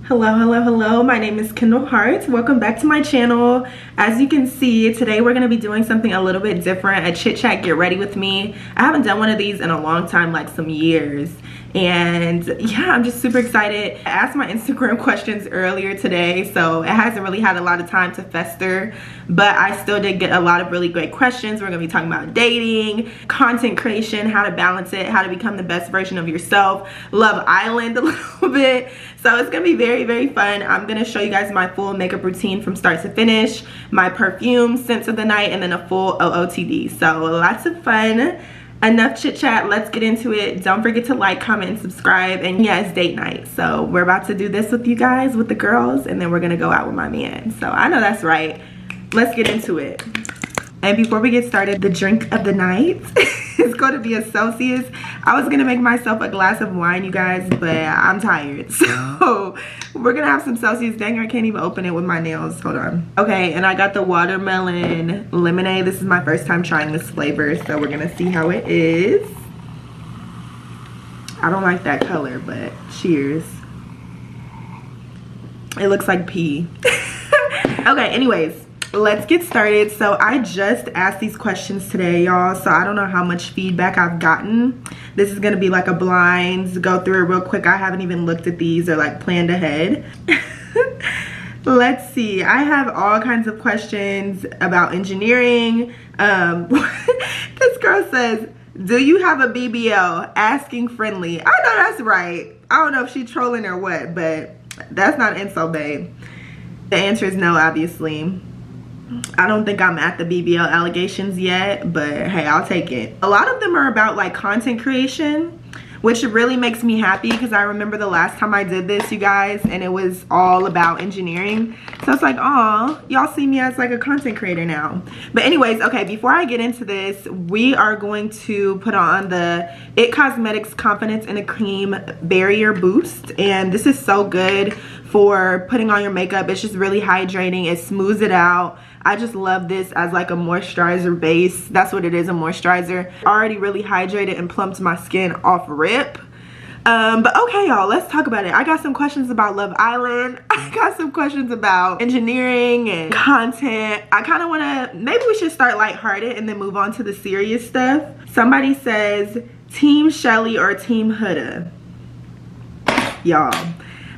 Hello, hello, hello. My name is Kendall Hart. Welcome back to my channel. As you can see, today we're going to be doing something a little bit different, a chit chat get ready with me. I haven't done one of these in a long time, like some years. And yeah, I'm just super excited. I asked my Instagram questions earlier today, so it hasn't really had a lot of time to fester, but I still did get a lot of really great questions. We're gonna be talking about dating, content creation, how to balance it, how to become the best version of yourself, Love Island a little bit. So it's gonna be very, very fun. I'm gonna show you guys my full makeup routine from start to finish, my perfume, scents of the night, and then a full OOTD. So lots of fun. Enough chit chat, let's get into it. Don't forget to like, comment, and subscribe. And yeah, it's date night, so we're about to do this with you guys, with the girls, and then we're gonna go out with my man. So I know that's right. Let's get into it. And before we get started, the drink of the night is going to be a Celsius. I was gonna make myself a glass of wine, you guys, but I'm tired, so we're gonna have some Celsius. Dang, I can't even open it with my nails. Hold on. Okay, and I got the watermelon lemonade. This is my first time trying this flavor, so we're gonna see how it is. I don't like that color, but cheers. It looks like pee. Okay, anyways, let's get started. So I just asked these questions today, y'all, so I don't know how much feedback I've gotten. This is gonna be like a blind go through it real quick. I haven't even looked at these or like planned ahead. Let's see. I have all kinds of questions about engineering. This girl says, do you have a BBL? Asking friendly. I know that's right. I don't know if she's trolling or what, but that's not an insult, babe. The answer is no, obviously. I don't think I'm at the BBL allegations yet, but hey, I'll take it. A lot of them are about like content creation, which really makes me happy because I remember the last time I did this, you guys, and it was all about engineering. So it's like, oh, y'all see me as like a content creator now. But anyways, okay, before I get into this, we are going to put on the IT Cosmetics Confidence in a Cream Barrier Boost. And this is so good for putting on your makeup. It's just really hydrating. It smooths it out. I just love this as like a moisturizer base. That's what it is, a moisturizer. Already really hydrated and plumped my skin off rip. But okay, y'all, let's talk about it. I got some questions about Love Island. I got some questions about engineering and content. I kind of want to, maybe we should start lighthearted and then move on to the serious stuff. Somebody says, Team Shelly or Team Huda? Y'all,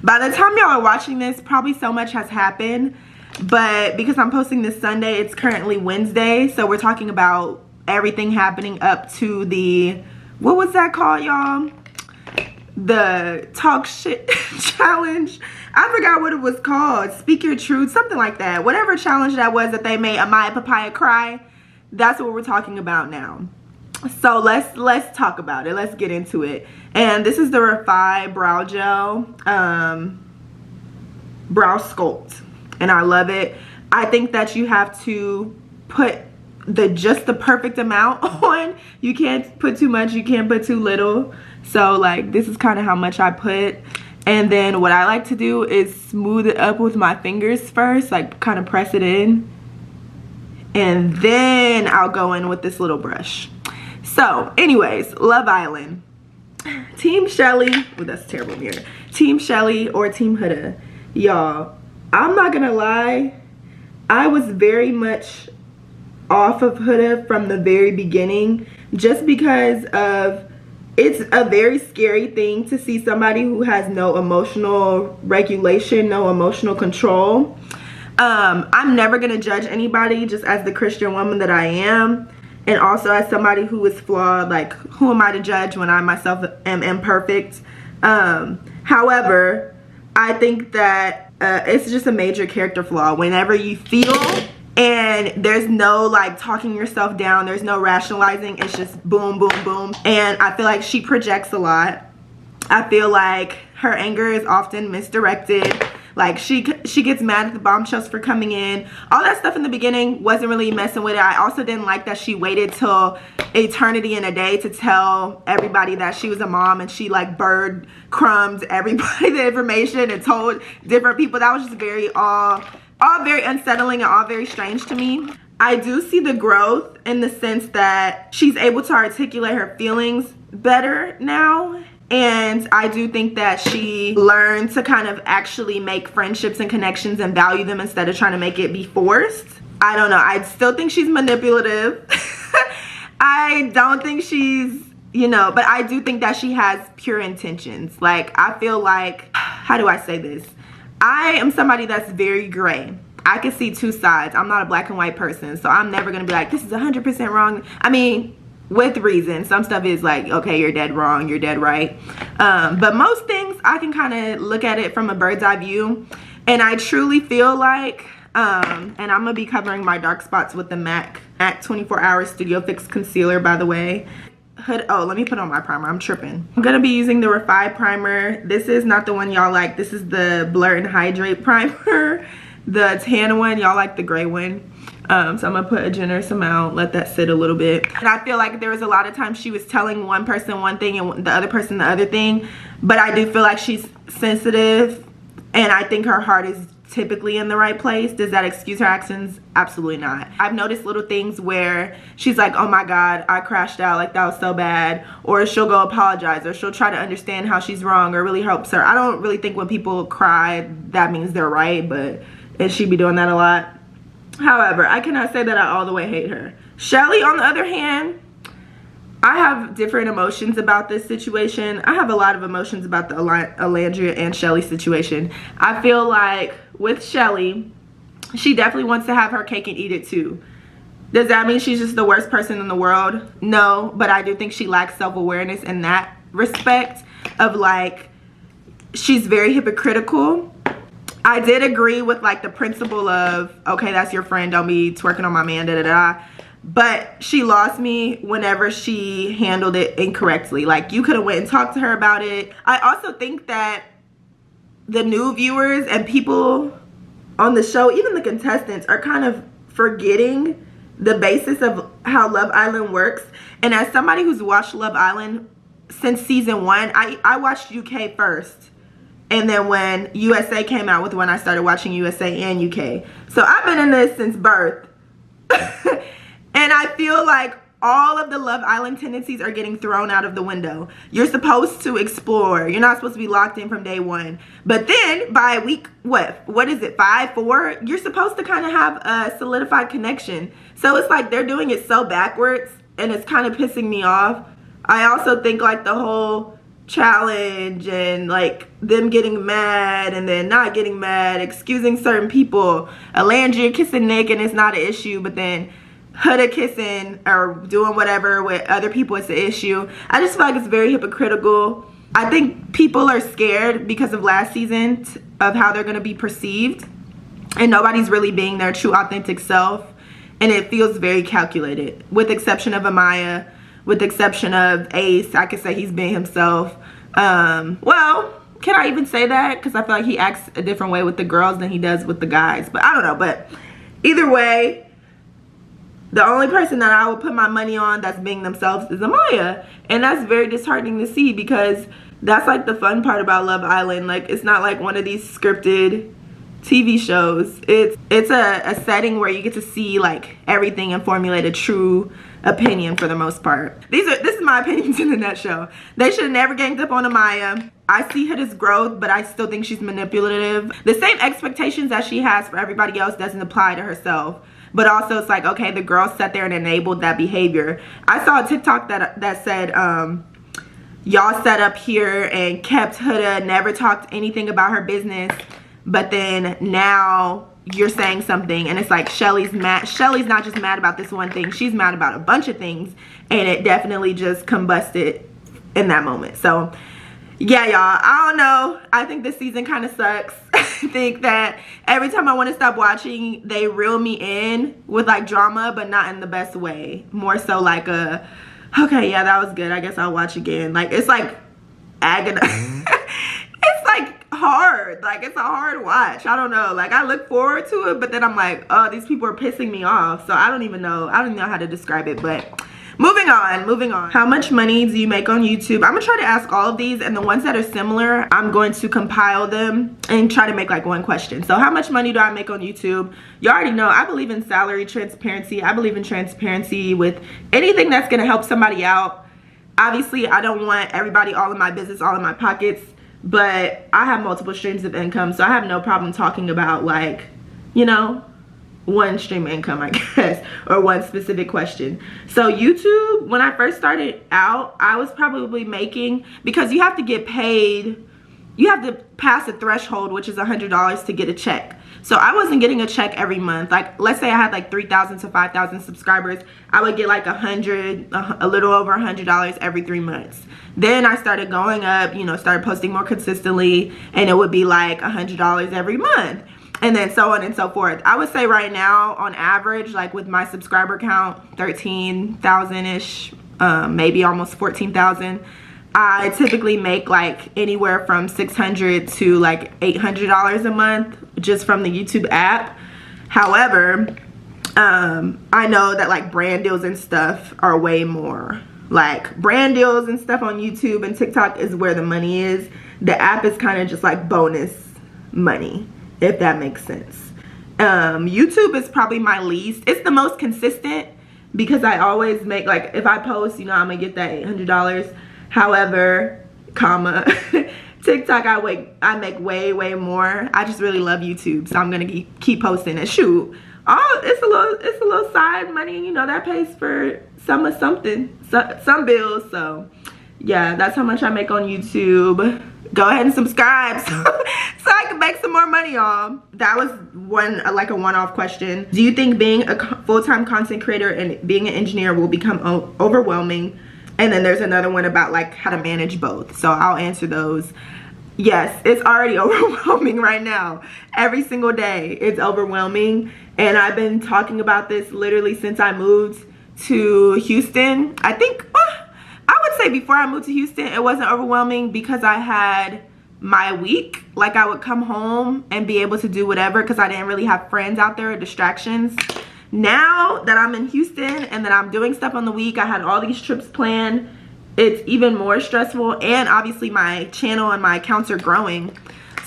by the time y'all are watching this, probably so much has happened. But because I'm posting this Sunday, it's currently Wednesday, so we're talking about everything happening up to the, what was that called, y'all? The Talk Shit Challenge. I forgot what it was called. Speak Your Truth, something like that. Whatever challenge that was that they made Amaya Papaya cry, that's what we're talking about now. So let's talk about it. Let's get into it. And this is the Refi Brow Gel Brow Sculpt. And I love it. I think that you have to put just the perfect amount on. You can't put too much, you can't put too little. So like this is kind of how much I put. And then what I like to do is smooth it up with my fingers first, like kind of press it in. And then I'll go in with this little brush. So anyways, Love Island. Team Shelly, oh, that's a terrible mirror. Team Shelly or Team Huda? Y'all, I'm not gonna lie, I was very much off of Huda from the very beginning, just because of, it's a very scary thing to see somebody who has no emotional regulation, no emotional control. I'm never gonna judge anybody, just as the Christian woman that I am, and also as somebody who is flawed. Like, who am I to judge when I myself am imperfect? However, I think that it's just a major character flaw. Whenever you feel and there's no like talking yourself down, there's no rationalizing, it's just boom, boom, boom. And I feel like she projects a lot. I feel like her anger is often misdirected. Like she gets mad at the bombshells for coming in. All that stuff in the beginning wasn't really messing with it. I also didn't like that she waited till eternity in a day to tell everybody that she was a mom, and she like bird crumbed everybody the information and told different people. That was just very all very unsettling and all very strange to me. I do see the growth in the sense that she's able to articulate her feelings better now. And I do think that she learned to kind of actually make friendships and connections and value them instead of trying to make it be forced. I don't know. I still think she's manipulative. I don't think she's, you know, but I do think that she has pure intentions. Like, I feel like, how do I say this? I am somebody that's very gray. I can see two sides. I'm not a black and white person, so I'm never gonna be like, this is 100% wrong. I mean, with reason. Some stuff is like, okay, you're dead wrong, you're dead right. But most things, I can kind of look at it from a bird's eye view. And I truly feel like, and I'm gonna be covering my dark spots with the MAC 24 Hour Studio Fix Concealer, by the way. Oh, let me put on my primer. I'm tripping. I'm gonna be using the Refi primer. This is not the one y'all like. This is the Blur and Hydrate primer. The tan one, y'all like the gray one. So I'm gonna put a generous amount, let that sit a little bit. And I feel like there was a lot of times she was telling one person one thing and the other person the other thing. But I do feel like she's sensitive, and I think her heart is typically in the right place. Does that excuse her actions? Absolutely not. I've noticed little things where she's like, oh my God, I crashed out, like that was so bad. Or she'll go apologize, or she'll try to understand how she's wrong, or really helps her. I don't really think when people cry, that means they're right, but she be doing that a lot. However, I cannot say that I all the way hate her. Shelly, on the other hand, I have different emotions about this situation. I have a lot of emotions about the Alandria and Shelly situation. I feel like with Shelly, she definitely wants to have her cake and eat it too. Does that mean she's just the worst person in the world? No, but I do think she lacks self-awareness in that respect of, like, she's very hypocritical. I did agree with, like, the principle of, okay, that's your friend, don't be twerking on my man, da da da. But she lost me whenever she handled it incorrectly. Like, you could have went and talked to her about it. I also think that the new viewers and people on the show, even the contestants, are kind of forgetting the basis of how Love Island works. And as somebody who's watched Love Island since season 1, I watched UK first. And then when USA came out with when I started watching USA and UK. So I've been in this since birth. And I feel like all of the Love Island tendencies are getting thrown out of the window. You're supposed to explore. You're not supposed to be locked in from day one. But then by week, what is it, 5, 4? You're supposed to kind of have a solidified connection. So it's like they're doing it so backwards, and it's kind of pissing me off. I also think like the whole challenge and like them getting mad and then not getting mad, excusing certain people. Alandria kissing Nick and it's not an issue, but then Huda kissing or doing whatever with other people is the issue. I just feel like it's very hypocritical. I think people are scared because of last season of how they're going to be perceived, and nobody's really being their true authentic self, and it feels very calculated, with the exception of Amaya, with the exception of Ace. I could say he's being himself. Well, can I even say that? Because I feel like he acts a different way with the girls than he does with the guys, but I don't know. But either way, the only person that I would put my money on that's being themselves is Amaya. And that's very disheartening to see, because that's like the fun part about Love Island. Like, it's not like one of these scripted TV shows. It's a setting where you get to see like everything and formulate a true opinion for the most part. This is my opinions in the nutshell. They should have never ganged up on Amaya. I see her as growth, but I still think she's manipulative. The same expectations that she has for everybody else doesn't apply to herself. But also it's like, okay, the girl sat there and enabled that behavior. I saw a TikTok that said, y'all sat up here and kept Huda, never talked anything about her business, but then now you're saying something, and it's like Shelly's mad. Shelly's not just mad about this one thing, she's mad about a bunch of things, and it definitely just combusted in that moment. So yeah, y'all, I don't know. I think this season kind of sucks. I think that every time I want to stop watching, they reel me in with like drama, but not in the best way. More so like a, okay, yeah, that was good, I guess I'll watch again. Like, it's like agonizing. It's like hard. Like, it's a hard watch. I don't know. Like, I look forward to it, but then I'm like, oh, these people are pissing me off. So I don't even know how to describe it. But moving on. How much money do you make on YouTube? I'm gonna try to ask all of these, and the ones that are similar, I'm going to compile them and try to make like one question. So how much money do I make on YouTube? You already know I believe in salary transparency. I believe in transparency with anything that's gonna help somebody out. Obviously, I don't want everybody all in my business, all in my pockets, but I have multiple streams of income, so I have no problem talking about, like, you know, one stream of income, I guess, or one specific question. So YouTube, when I first started out, I was probably making, because you have to get paid, you have to pass a threshold, which is $100 to get a check. So I wasn't getting a check every month. Like, let's say I had like 3,000 to 5,000 subscribers, I would get like a little over $100 every 3 months. Then I started going up, you know, started posting more consistently, and it would be like $100 every month, and then so on and so forth. I would say right now, on average, like with my subscriber count, 13,000-ish, maybe almost 14,000. I typically make like anywhere from $600 to like $800 a month just from the YouTube app. However, I know that like brand deals and stuff are way more. Like brand deals and stuff on YouTube and TikTok is where the money is. The app is kind of just like bonus money, if that makes sense. YouTube is probably my least. It's the most consistent because I always make, like, if I post, you know, I'm gonna get that $800. However, TikTok, I make way more. I just really love YouTube, so I'm gonna keep posting and shoot. Oh, it's a little side money, you know, that pays for some bills. So yeah, that's how much I make on YouTube. Go ahead and subscribe so I can make some more money, y'all. That was like a one-off question. Do you think being a full-time content creator and being an engineer will become overwhelming? And then there's another one about like how to manage both. So I'll answer those. Yes, it's already overwhelming right now. Every single day it's overwhelming, and I've been talking about this literally since I moved to Houston. I think I would say before I moved to Houston it wasn't overwhelming because I had my week. Like, I would come home and be able to do whatever because I didn't really have friends out there or distractions. Now that I'm in Houston and that I'm doing stuff on the week, I had all these trips planned, it's even more stressful. And obviously my channel and my accounts are growing,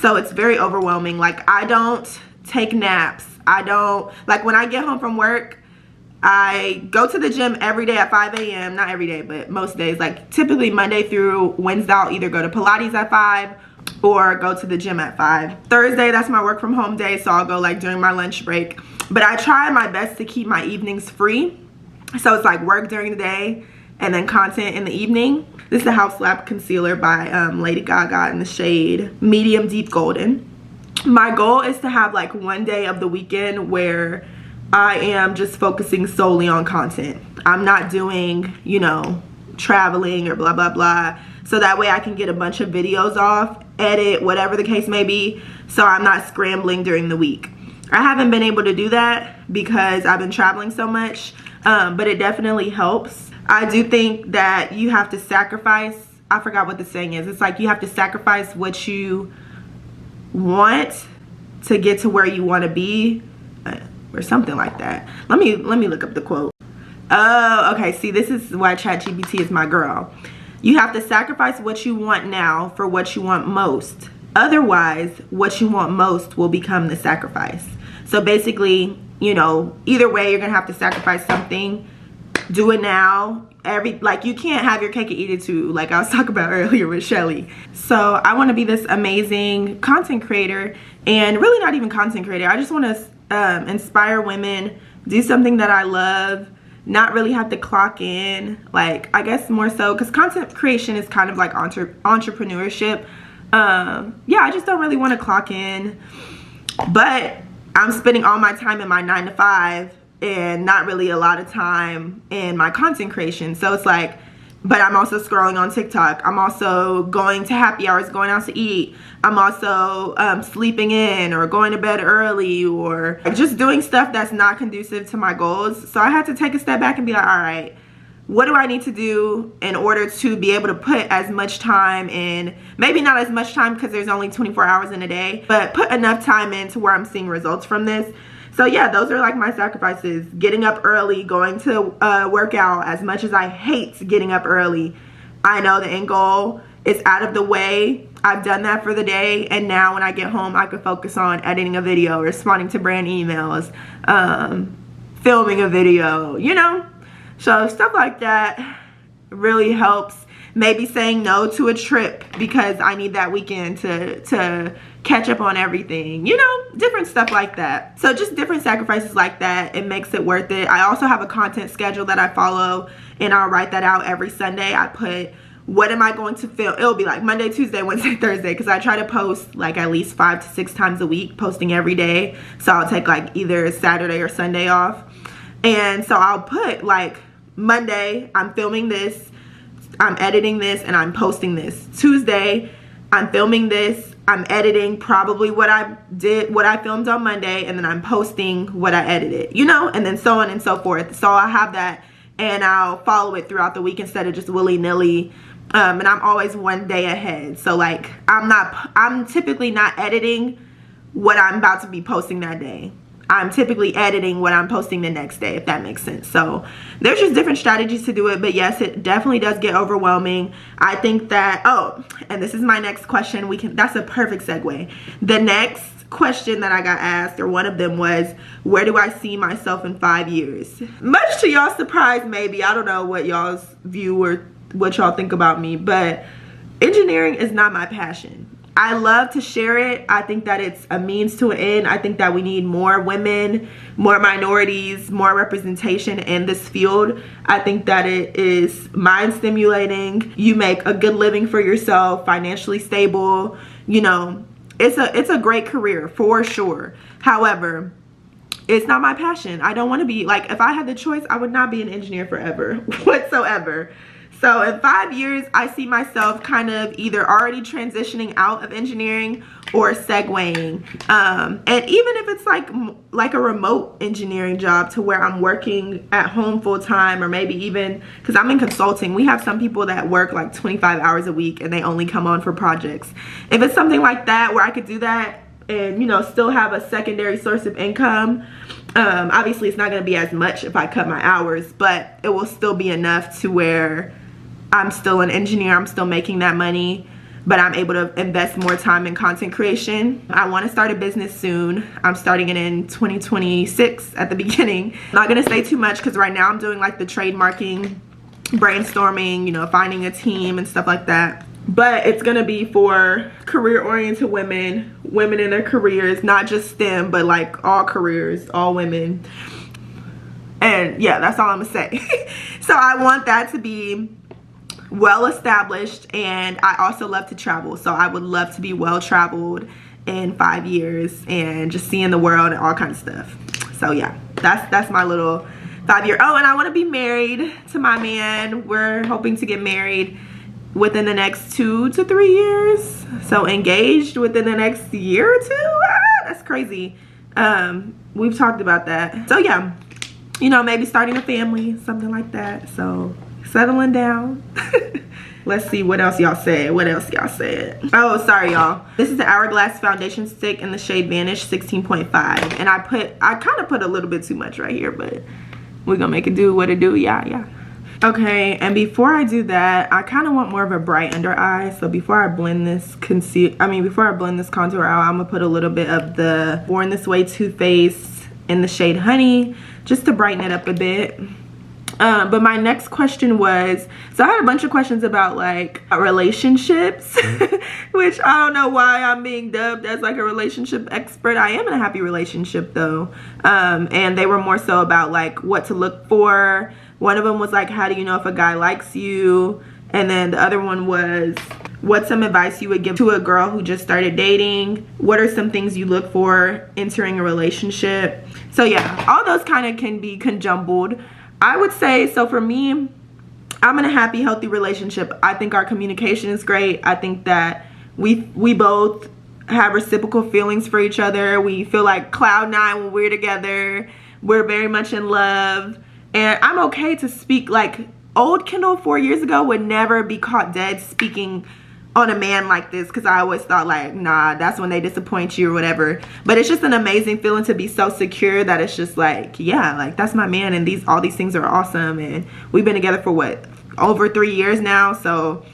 so it's very overwhelming. Like, I don't take naps. I don't, like, when I get home from work, I go to the gym every day at 5 a.m. Not every day, but most days. Like, typically Monday through Wednesday, I'll either go to Pilates at 5 or go to the gym at 5. Thursday, that's my work from home day, so I'll go like during my lunch break. But I try my best to keep my evenings free. So it's like work during the day and then content in the evening. This is the House Lab Concealer by Lady Gaga in the shade Medium Deep Golden. My goal is to have like one day of the weekend where I am just focusing solely on content. I'm not doing, you know, traveling or blah, blah, blah. So that way I can get a bunch of videos off, edit, whatever the case may be, so I'm not scrambling during the week. I haven't been able to do that because I've been traveling so much, but it definitely helps. I do think that you have to sacrifice, I forgot what the saying is. It's like you have to sacrifice what you want to get to where you want to be, or something like that. Let me look up the quote. Oh, okay, see, this is why ChatGPT is my girl. You have to sacrifice what you want now for what you want most. Otherwise, what you want most will become the sacrifice. So basically, you know, either way, you're gonna have to sacrifice something. Do it now. Like, you can't have your cake and eat it too, like I was talking about earlier with Shelly. So I want to be this amazing content creator, and really not even content creator. I just want to inspire women, do something that I love, not really have to clock in. Like, I guess more so because content creation is kind of like entrepreneurship. Yeah, I just don't really want to clock in, but I'm spending all my time in my 9 to 5 and not really a lot of time in my content creation. So it's like, but I'm also scrolling on TikTok. I'm also going to happy hours, going out to eat. I'm also sleeping in or going to bed early, or just doing stuff that's not conducive to my goals. So I had to take a step back and be like, all right, what do I need to do in order to be able to put as much time in, maybe not as much time because there's only 24 hours in a day, but put enough time in to where I'm seeing results from this. So yeah, those are like my sacrifices. Getting up early, going to work out. As much as I hate getting up early, I know the end goal is out of the way. I've done that for the day, and now when I get home, I can focus on editing a video, responding to brand emails, filming a video, you know? So stuff like that really helps. maybe saying no to a trip because I need that weekend to catch up on everything, you know, different stuff like that. So just different sacrifices like that. It makes it worth it. I also have a content schedule that I follow, and I'll write that out every Sunday. I put, what am I going to film? It'll be like Monday, Tuesday, Wednesday, Thursday, because I try to post like at least 5 to 6 times a week, posting every day. So I'll take like either Saturday or Sunday off. And so I'll put like Monday, I'm filming this, I'm editing this, and I'm posting this. Tuesday, I'm filming this, I'm editing probably what I filmed on Monday, and then I'm posting what I edited, you know, and then so on and so forth. So I have that, and I'll follow it throughout the week instead of just willy-nilly. And I'm always one day ahead. So like I'm typically not editing what I'm about to be posting that day. I'm typically editing what I'm posting the next day, if that makes sense. So there's just different strategies to do it, but yes, it definitely does get overwhelming. I think that, oh, and this is my next question. That's a perfect segue. The next question that I got asked, or one of them, was, where do I see myself in 5 years? Much to y'all's surprise, maybe. I don't know what y'all's view or what y'all think about me, but engineering is not my passion. I love to share it. I think that it's a means to an end. I think that we need more women, more minorities, more representation in this field. I think that it is mind stimulating. You make a good living for yourself, financially stable. You know, it's a great career for sure. However, it's not my passion. I don't want to be, like, if I had the choice, I would not be an engineer forever whatsoever. So in 5 years, I see myself kind of either already transitioning out of engineering or segueing. And even if it's like a remote engineering job to where I'm working at home full time, or maybe even, because I'm in consulting, we have some people that work like 25 hours a week and they only come on for projects. If it's something like that where I could do that and, you know, still have a secondary source of income, obviously it's not going to be as much if I cut my hours, but it will still be enough to where I'm still an engineer, I'm still making that money, but I'm able to invest more time in content creation. I want to start a business soon. I'm starting it in 2026 at the beginning. I'm not going to say too much because right now I'm doing like the trademarking, brainstorming, you know, finding a team and stuff like that. But it's going to be for career-oriented women, women in their careers, not just STEM, but like all careers, all women. And yeah, that's all I'm going to say. So I want that to be well established, and I also love to travel, so I would love to be well traveled in 5 years and just seeing the world and all kinds of stuff. So yeah, that's my little 5 year. Oh, and I want to be married to my man. We're hoping to get married within the next 2 to 3 years, so engaged within the next year or two. That's crazy. We've talked about that. So yeah, you know, maybe starting a family, something like that. So settling down. Let's see what else y'all said. Oh, sorry y'all, this is the Hourglass foundation stick in the shade Vanish 16.5, and I kind of put a little bit too much right here, but we're gonna make it do what it do. Yeah. Okay, and before I do that, I kind of want more of a bright under eye. So before I blend this contour out, I'm gonna put a little bit of the Born This Way Too Faced in the shade Honey, just to brighten it up a bit. But my next question was, so I had a bunch of questions about like relationships, which I don't know why I'm being dubbed as like a relationship expert. I am in a happy relationship though. And they were more so about like what to look for. One of them was like, how do you know if a guy likes you? And then the other one was, what's some advice you would give to a girl who just started dating? What are some things you look for entering a relationship? So yeah, all those kind of can be conjumbled. I would say, so for me, I'm in a happy, healthy relationship. I think our communication is great. I think that we both have reciprocal feelings for each other. We feel like cloud nine when we're together. We're very much in love. And I'm okay to speak, like old Kendall 4 years ago would never be caught dead speaking on a man like this, because I always thought like, nah, that's when they disappoint you or whatever. But it's just an amazing feeling to be so secure that it's just like, yeah, like that's my man, and all these things are awesome, and we've been together for what, over 3 years now, so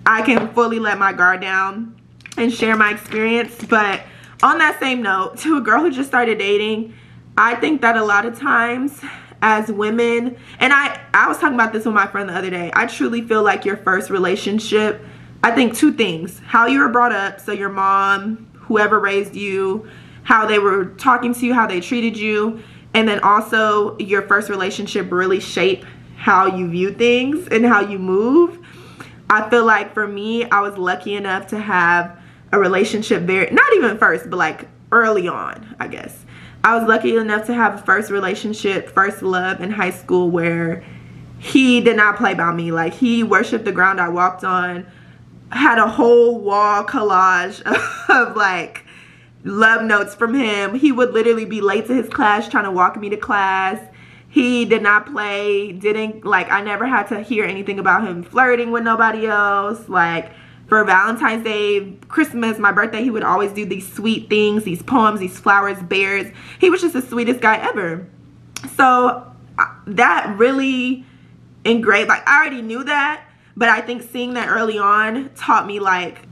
I can fully let my guard down and share my experience. But on that same note, to a girl who just started dating, I think that a lot of times as women, and I was talking about this with my friend the other day, I truly feel like your first relationship, I think two things: how you were brought up, so your mom, whoever raised you, how they were talking to you, how they treated you, and then also your first relationship really shape how you view things and how you move. I feel like for me, I was lucky enough to have a relationship not even first, but like early on, I guess. I was lucky enough to have a first relationship, first love in high school, where he did not play by me. Like, he worshiped the ground I walked on, had a whole wall collage of like love notes from him. He would literally be late to his class trying to walk me to class. He did not play, I never had to hear anything about him flirting with nobody else. Like, for Valentine's Day, Christmas, my birthday, he would always do these sweet things, these poems, these flowers, bears. He was just the sweetest guy ever. So that really engraved, like, I already knew that, but I think seeing that early on taught me, like,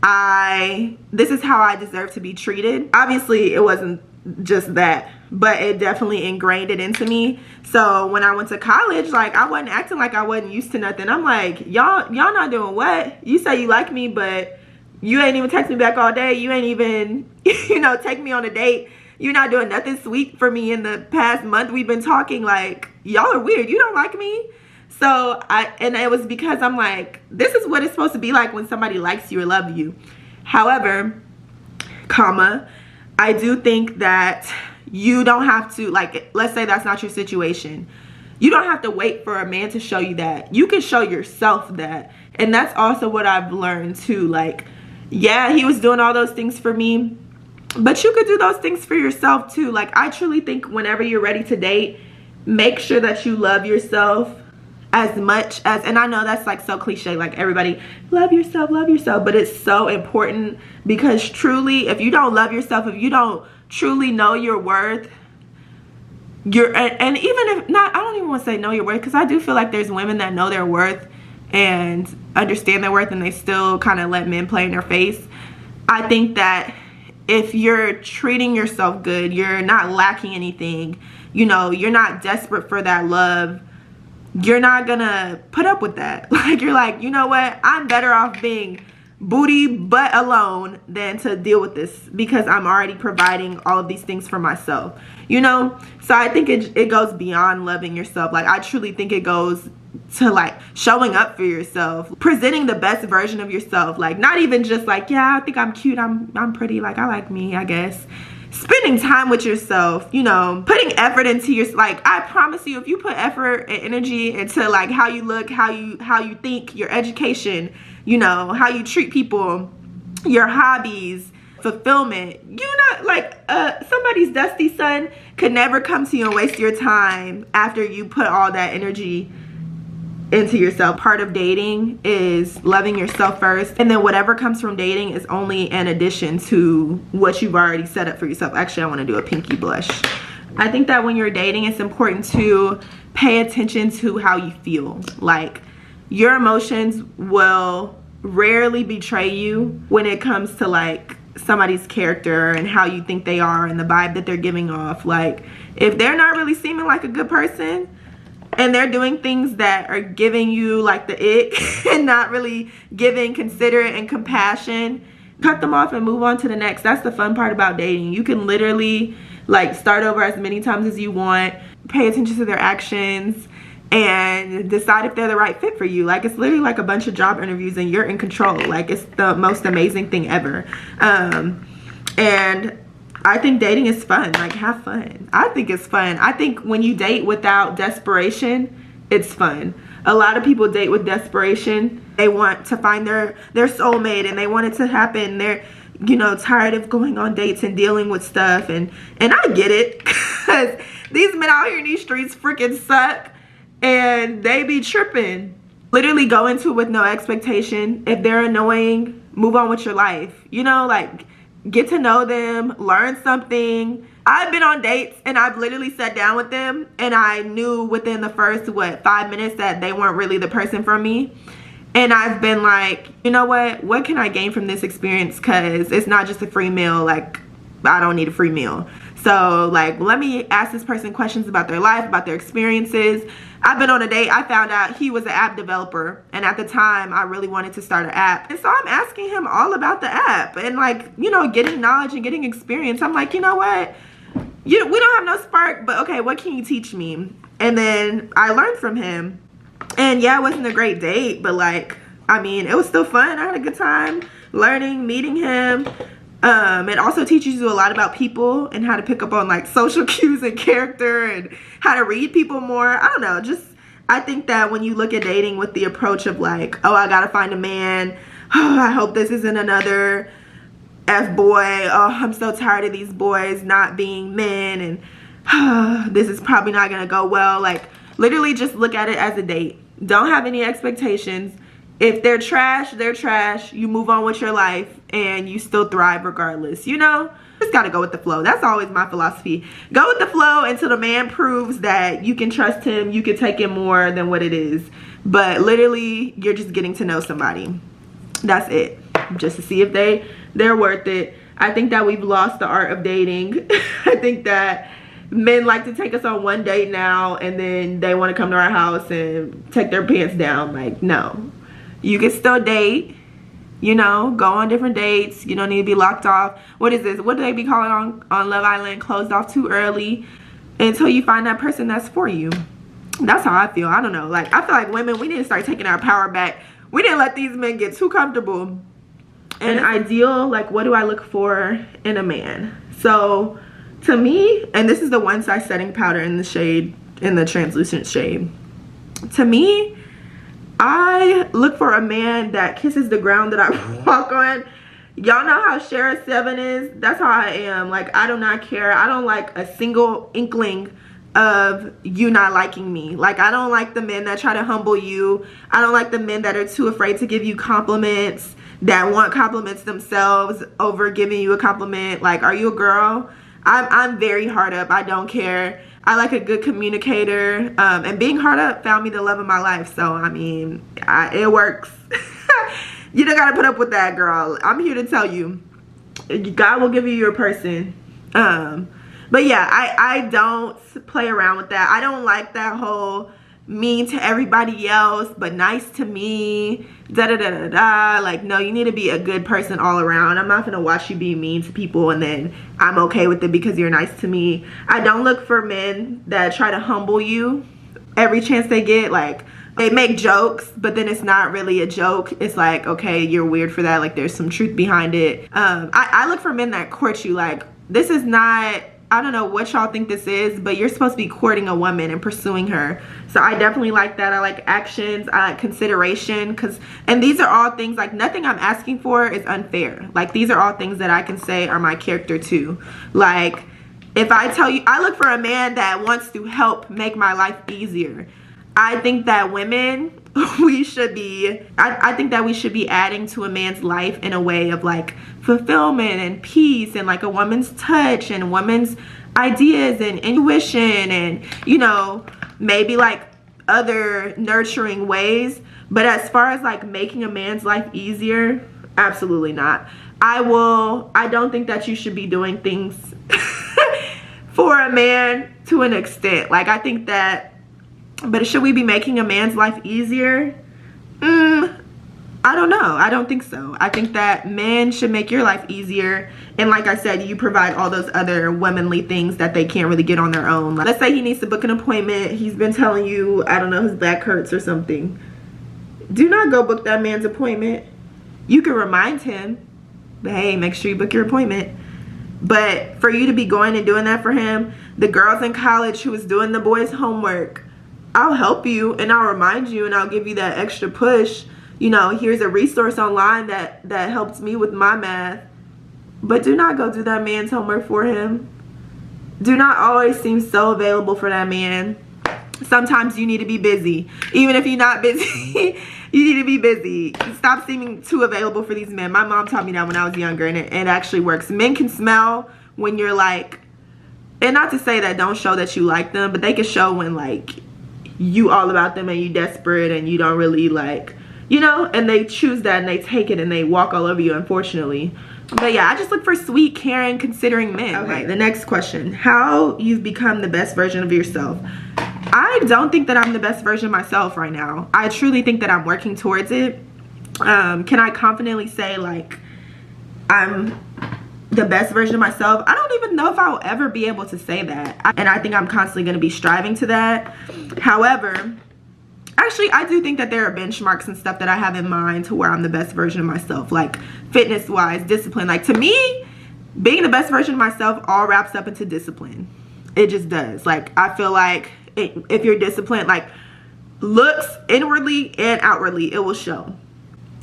this is how I deserve to be treated. Obviously, it wasn't just that, but it definitely ingrained it into me. So when I went to college, like, I wasn't acting like I wasn't used to nothing. I'm like, y'all not doing what? You say you like me, but you ain't even text me back all day. You ain't even, take me on a date. You're not doing nothing sweet for me in the past month we've been talking. Like, y'all are weird. You don't like me. So and it was because I'm like, this is what it's supposed to be like when somebody likes you or loves you. However, I do think that you don't have to, like, let's say that's not your situation. You don't have to wait for a man to show you that. You can show yourself that. And that's also what I've learned too. Like, yeah, he was doing all those things for me, but you could do those things for yourself too. Like, I truly think whenever you're ready to date, make sure that you love yourself as much as, and I know that's like so cliche, like everybody, love yourself, but it's so important, because truly, if you don't love yourself, if you don't truly know your worth, and even if not, I don't even want to say know your worth, because I do feel like there's women that know their worth and understand their worth, and they still kind of let men play in their face. I think that if you're treating yourself good, you're not lacking anything, you're not desperate for that love, you're not gonna put up with that. Like, you're like, you know what, I'm better off being booty butt alone than to deal with this, because I'm already providing all of these things for myself, so I think it goes beyond loving yourself. Like, I truly think it goes to like showing up for yourself, presenting the best version of yourself. Like, not even just like, yeah, I think I'm cute, I'm pretty, like, I like me, I guess. Spending time with yourself, putting effort into your, like, I promise you, if you put effort and energy into like how you look, how you think, your education, how you treat people, your hobbies, fulfillment, you're not like somebody's dusty son could never come to you and waste your time after you put all that energy into yourself. Part of dating is loving yourself first, and then whatever comes from dating is only an addition to what you've already set up for yourself. Actually, I want to do a pinky blush. I think that when you're dating, it's important to pay attention to how you feel. Like, your emotions will rarely betray you when it comes to like somebody's character and how you think they are and the vibe that they're giving off. Like, if they're not really seeming like a good person and they're doing things that are giving you like the ick and not really giving considerate and compassion, cut them off and move on to the next. That's the fun part about dating. You can literally like start over as many times as you want, pay attention to their actions, and decide if they're the right fit for you. Like, it's literally like a bunch of job interviews and you're in control. Like, it's the most amazing thing ever. And I think dating is fun. Like, have fun. I think it's fun. I think when you date without desperation, it's fun. A lot of people date with desperation. They want to find their soulmate and they want it to happen. They're, tired of going on dates and dealing with stuff. And I get it, because these men out here in these streets freaking suck and they be tripping. Literally go into it with no expectation. If they're annoying, move on with your life. Like, get to know them, learn something. I've been on dates and I've literally sat down with them and I knew within the first 5 minutes that they weren't really the person for me. And I've been like, you know what can I gain from this experience? Because it's not just a free meal. Like, I don't need a free meal. So like, let me ask this person questions about their life, about their experiences. I've been on a date. I found out he was an app developer, and at the time I really wanted to start an app, and so I'm asking him all about the app and like, you know, getting knowledge and getting experience. I'm like, you know what, we don't have no spark, but okay, what can you teach me? And then I learned from him, and yeah, it wasn't a great date, but like, I mean, it was still fun. I had a good time learning, meeting him. It also teaches you a lot about people and how to pick up on like social cues and character and how to read people more. I don't know, just I think that when you look at dating with the approach of like, oh, I gotta find a man, oh, I hope this isn't another F-boy, oh, I'm so tired of these boys not being men, and this is probably not gonna go well. Like, literally just look at it as a date. Don't have any expectations. If they're trash, they're trash. You move on with your life and you still thrive regardless, you know? Just gotta go with the flow. That's always my philosophy. Go with the flow until the man proves that you can trust him, you can take him more than what it is. But literally, you're just getting to know somebody. That's it. Just to see if they're worth it. I think that we've lost the art of dating. I think that men like to take us on one date now and then they want to come to our house and take their pants down. Like, no. You can still date, you know, go on different dates. You don't need to be locked off. What is this? What do they be calling on Love Island? Closed off too early until you find that person that's for you. That's how I feel. I don't know. Like, I feel like women, we need to start taking our power back. We didn't let these men get too comfortable. And ideal, like, what do I look for in a man? So, to me, and this is the one size setting powder in the shade, in the translucent shade. To me, I look for a man that kisses the ground that I walk on. Y'all know how Shara 7 is? That's how I am. Like, I do not care. I don't like a single inkling of you not liking me. Like, I don't like the men that try to humble you. I don't like the men that are too afraid to give you compliments, that want compliments themselves over giving you a compliment. Like, are you a girl? I'm very hard up. I don't care. I like a good communicator, and being hard up found me the love of my life. So, I mean, it works. You don't gotta put up with that, girl. I'm here to tell you, God will give you your person. But yeah, I don't play around with that. I don't like that whole mean to everybody else but nice to me, da da da da da. Like, no, you need to be a good person all around. I'm not gonna watch you be mean to people and then I'm okay with it because you're nice to me. I don't look for men that try to humble you every chance they get. Like, they make jokes but then it's not really a joke. It's like, okay, you're weird for that. Like, there's some truth behind it. I look for men that court you. Like, this is not, I don't know what y'all think this is, but you're supposed to be courting a woman and pursuing her. So I definitely like that. I like actions. I like consideration. And these are all things, like, nothing I'm asking for is unfair. Like, these are all things that I can say are my character too. Like, if I tell you, I look for a man that wants to help make my life easier. I think that women, we should be, I think that we should be adding to a man's life in a way of like fulfillment and peace and like a woman's touch and a woman's ideas and intuition and, you know, maybe like other nurturing ways. But as far as like making a man's life easier, absolutely not. I don't think that you should be doing things for a man to an extent. Like, I think that, but should we be making a man's life easier? I don't know. I don't think so. I think that men should make your life easier. And like I said, you provide all those other womanly things that they can't really get on their own. Like, let's say he needs to book an appointment. He's been telling you, I don't know, his back hurts or something. Do not go book that man's appointment. You can remind him, but hey, make sure you book your appointment. But for you to be going and doing that for him, the girls in college who was doing the boys' homework, I'll help you and I'll remind you and I'll give you that extra push. You know, here's a resource online that helps me with my math. But do not go do that man's homework for him. Do not always seem so available for that man. Sometimes you need to be busy. Even if you're not busy, you need to be busy. Stop seeming too available for these men. My mom taught me that when I was younger, and it actually works. Men can smell when you're like, and not to say that don't show that you like them, but they can show when like you all about them and you desperate and you don't really like, you know, and they choose that and they take it and they walk all over you, unfortunately. But yeah, I just look for sweet, caring, considering men. Okay, the next question. How you've become the best version of yourself. I don't think that I'm the best version of myself right now. I truly think that I'm working towards it. Can I confidently say like I'm the best version of myself? I don't even know if I'll ever be able to say that. And I think I'm constantly going to be striving to that. However, actually, I do think that there are benchmarks and stuff that I have in mind to where I'm the best version of myself. Like fitness wise, discipline. Like to me, being the best version of myself all wraps up into discipline. It just does. Like I feel like if you're disciplined, like looks inwardly and outwardly, it will show.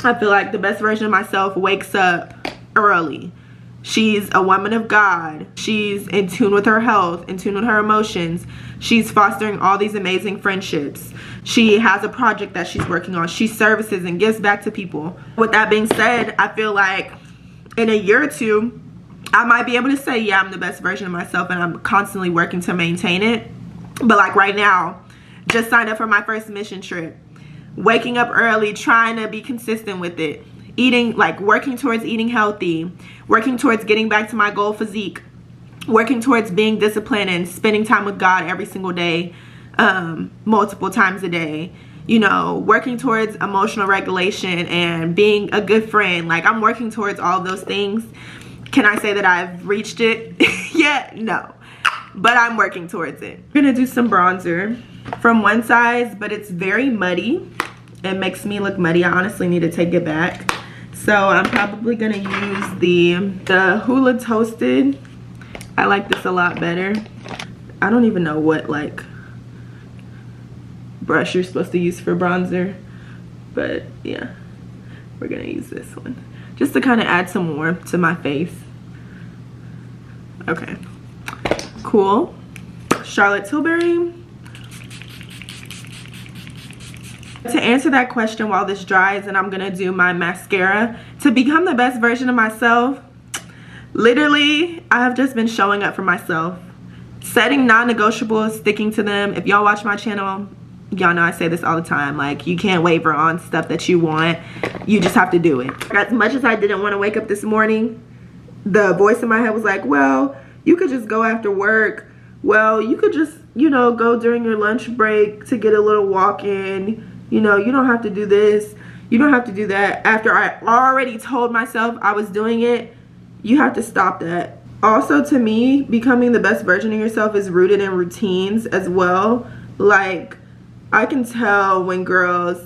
I feel like the best version of myself wakes up early. She's a woman of God. She's in tune with her health, in tune with her emotions. She's fostering all these amazing friendships. She has a project that she's working on. She services and gives back to people. With that being said, I feel like in a year or two, I might be able to say, yeah, I'm the best version of myself and I'm constantly working to maintain it. But like right now, just signed up for my first mission trip. Waking up early, trying to be consistent with it. Eating, like working towards eating healthy. Working towards getting back to my goal physique. Working towards being disciplined and spending time with God every single day. Multiple times a day. You know, working towards emotional regulation and being a good friend. Like I'm working towards all those things. Can I say that I've reached it yet? No. But I'm working towards it. I'm gonna do some bronzer from One Size, but it's very muddy. It makes me look muddy. I honestly need to take it back. So I'm probably gonna use the Hula Toasted. I like this a lot better. I don't even know what like brush you're supposed to use for bronzer, but yeah, we're gonna use this one just to kind of add some warmth to my face. Okay. Cool. Charlotte Tilbury. To answer that question while this dries, and I'm gonna do my mascara. To become the best version of myself, literally, I have just been showing up for myself. Setting non-negotiables, sticking to them. If y'all watch my channel, y'all know I say this all the time. Like, you can't waver on stuff that you want. You just have to do it. As much as I didn't want to wake up this morning, the voice in my head was like, well, you could just go after work. Well, you could just, you know, go during your lunch break to get a little walk in. You know, you don't have to do this. You don't have to do that. After I already told myself I was doing it, you have to stop that. Also, to me, becoming the best version of yourself is rooted in routines as well. Like, I can tell when girls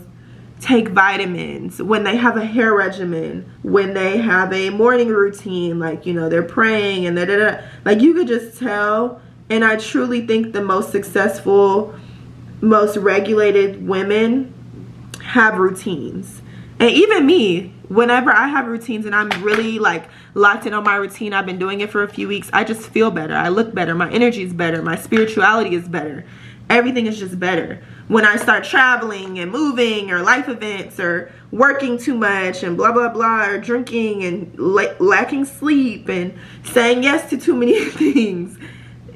take vitamins, when they have a hair regimen, when they have a morning routine, like, you know, they're praying and da-da-da. Like, you could just tell. And I truly think the most successful, most regulated women have routines. And even me, whenever I have routines and I'm really like locked in on my routine, I've been doing it for a few weeks, I just feel better. I look better. My energy is better. My spirituality is better. Everything is just better. When I start traveling and moving or life events or working too much and blah, blah, blah, or drinking and lacking sleep and saying yes to too many things,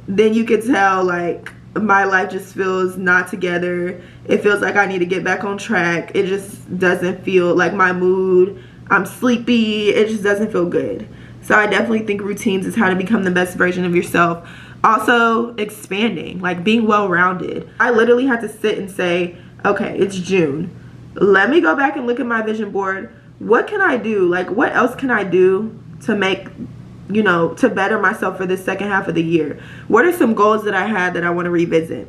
then you could tell like my life just feels not together. It feels like I need to get back on track. It just doesn't feel like my mood. I'm sleepy. It just doesn't feel good. So I definitely think routines is how to become the best version of yourself. Also, expanding, like being well-rounded. I literally had to sit and say, okay, it's June. Let me go back and look at my vision board. What can I do? Like, what else can I do to make, you know, to better myself for this second half of the year? What are some goals that I had that I want to revisit?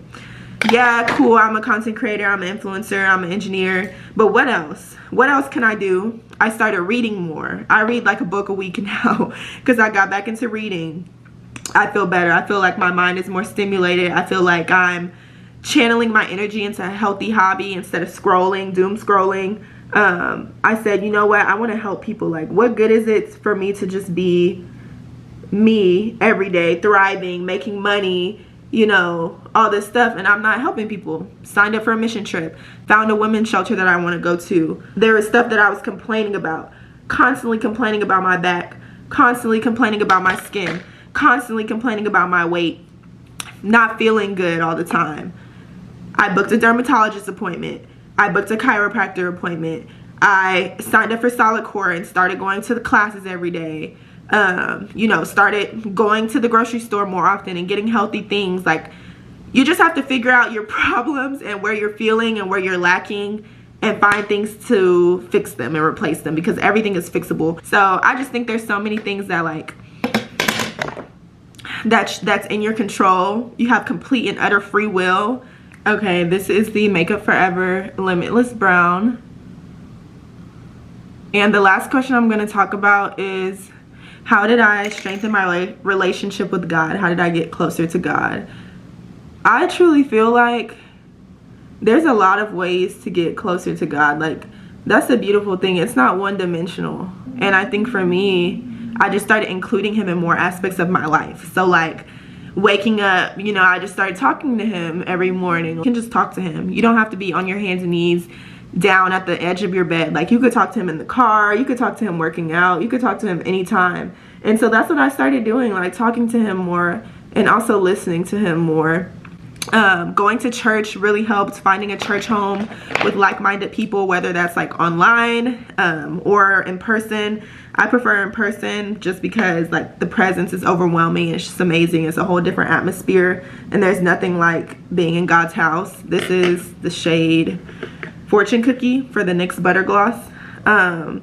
Yeah, cool, I'm a content creator, I'm an influencer, I'm an engineer, but what else? What else can I do? I started reading more. I read like a book a week now because I got back into reading. I feel better. I feel like my mind is more stimulated. I feel like I'm channeling my energy into a healthy hobby instead of scrolling, doom scrolling. I said, you know what? I want to help people. Like, what good is it for me to just be me every day, thriving, making money, you know, all this stuff, and I'm not helping people? Signed up for a mission trip, found a women's shelter that I want to go to. There was stuff that I was complaining about, constantly complaining about my back, constantly complaining about my skin, constantly complaining about my weight, not feeling good all the time. I booked a dermatologist appointment. I booked a chiropractor appointment. I signed up for Solid Core and started going to the classes every day. you know, started going to the grocery store more often and getting healthy things. Like, you just have to figure out your problems and where you're feeling and where you're lacking, and find things to fix them and replace them, because everything is fixable. So I just think there's so many things that, like, that's in your control. You have complete and utter free will. Okay, this is the Makeup Forever Limitless Brown. And the last question I'm going to talk about is, how did I strengthen my relationship with God? How did I get closer to God? I truly feel like there's a lot of ways to get closer to God. Like, that's the beautiful thing. It's not one-dimensional. And I think for me, I just started including him in more aspects of my life. So, like, waking up, you know, I just started talking to him every morning. You can just talk to him. You don't have to be on your hands and knees down at the edge of your bed. Like, you could talk to him in the car. You could talk to him working out. You could talk to him anytime. And so that's what I started doing, like, talking to him more and also listening to him more. Going to church really helped. Finding a church home with like-minded people, whether that's like online or in person. I prefer in person just because, like, the presence is overwhelming. It's just amazing. It's a whole different atmosphere, and there's nothing like being in God's house. This is the shade Fortune Cookie for the NYX Butter Gloss. Yeah,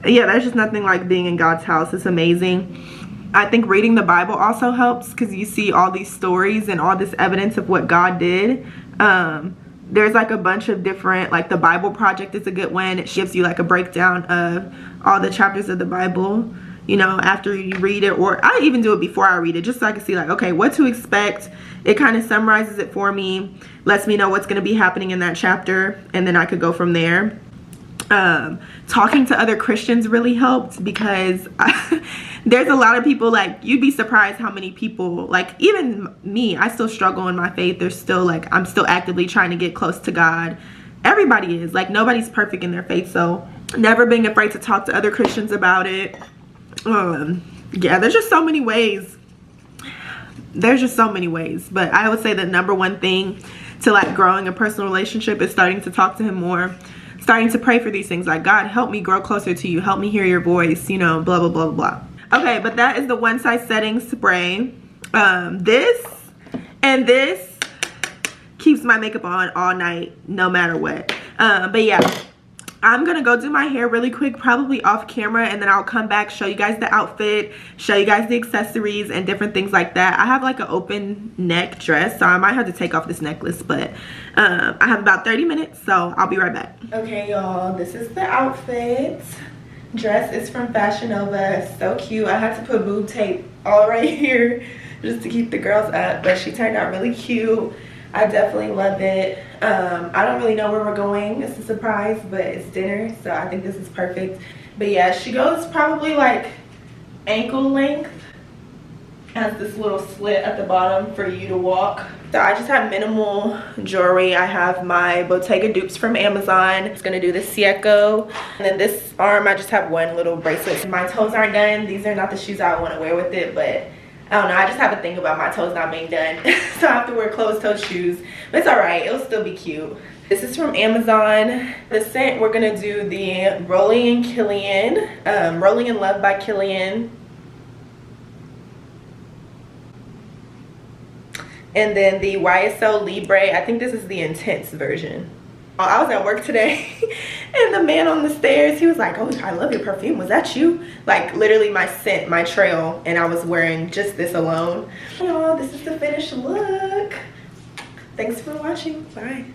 there's just nothing like being in God's house. It's amazing. I think reading the Bible also helps, because you see all these stories and all this evidence of what God did. There's like a bunch of different, like, the Bible Project is a good one. It gives you like a breakdown of all the chapters of the Bible, you know, after you read it, or I even do it before I read it, just so I can see, like, okay, what to expect. It kind of summarizes it for me, lets me know what's going to be happening in that chapter, and then I could go from there. Talking to other Christians really helped, because there's a lot of people, like, you'd be surprised how many people, like, even me, I still struggle in my faith. There's still, like, I'm still actively trying to get close to God. Everybody is, like, nobody's perfect in their faith. So never being afraid to talk to other Christians about it. Yeah, there's just so many ways. There's just so many ways. But I would say the number one thing to, like, growing a personal relationship is starting to talk to him more. Starting to pray for these things, like, God, help me grow closer to you. Help me hear your voice, you know, blah, blah, blah, blah. Okay, but that is the One Size Setting Spray. This and this keeps my makeup on all night, no matter what. But yeah, I'm gonna go do my hair really quick, probably off camera, and then I'll come back, show you guys the outfit, show you guys the accessories and different things like that. I have like an open neck dress, so I might have to take off this necklace, but I have about 30 minutes, so I'll be right back. Okay, y'all, this is the outfit. Dress is from Fashion Nova. It's so cute. I had to put boob tape all right here just to keep the girls up, but she turned out really cute. I definitely love it. I don't really know where we're going. It's a surprise, but it's dinner, so I think this is perfect. But yeah, she goes probably like ankle length. Has this little slit at the bottom for you to walk. So I just have minimal jewelry. I have my Bottega dupes from Amazon. It's gonna do the CHIT. And then this arm, I just have one little bracelet. My toes aren't done. These are not the shoes I want to wear with it, but I don't know, I just have a thing about my toes not being done. So I have to wear closed-toed shoes. But it's alright, it'll still be cute. This is from Amazon. The scent, we're gonna do the Rolling in Love by Killian. And then the YSL Libre. I think this is the intense version. I was at work today and the man on the stairs, he was like, oh, I love your perfume. Was that you? Like, literally my scent, my trail, and I was wearing just this alone. Oh, this is the finished look. Thanks for watching. Bye.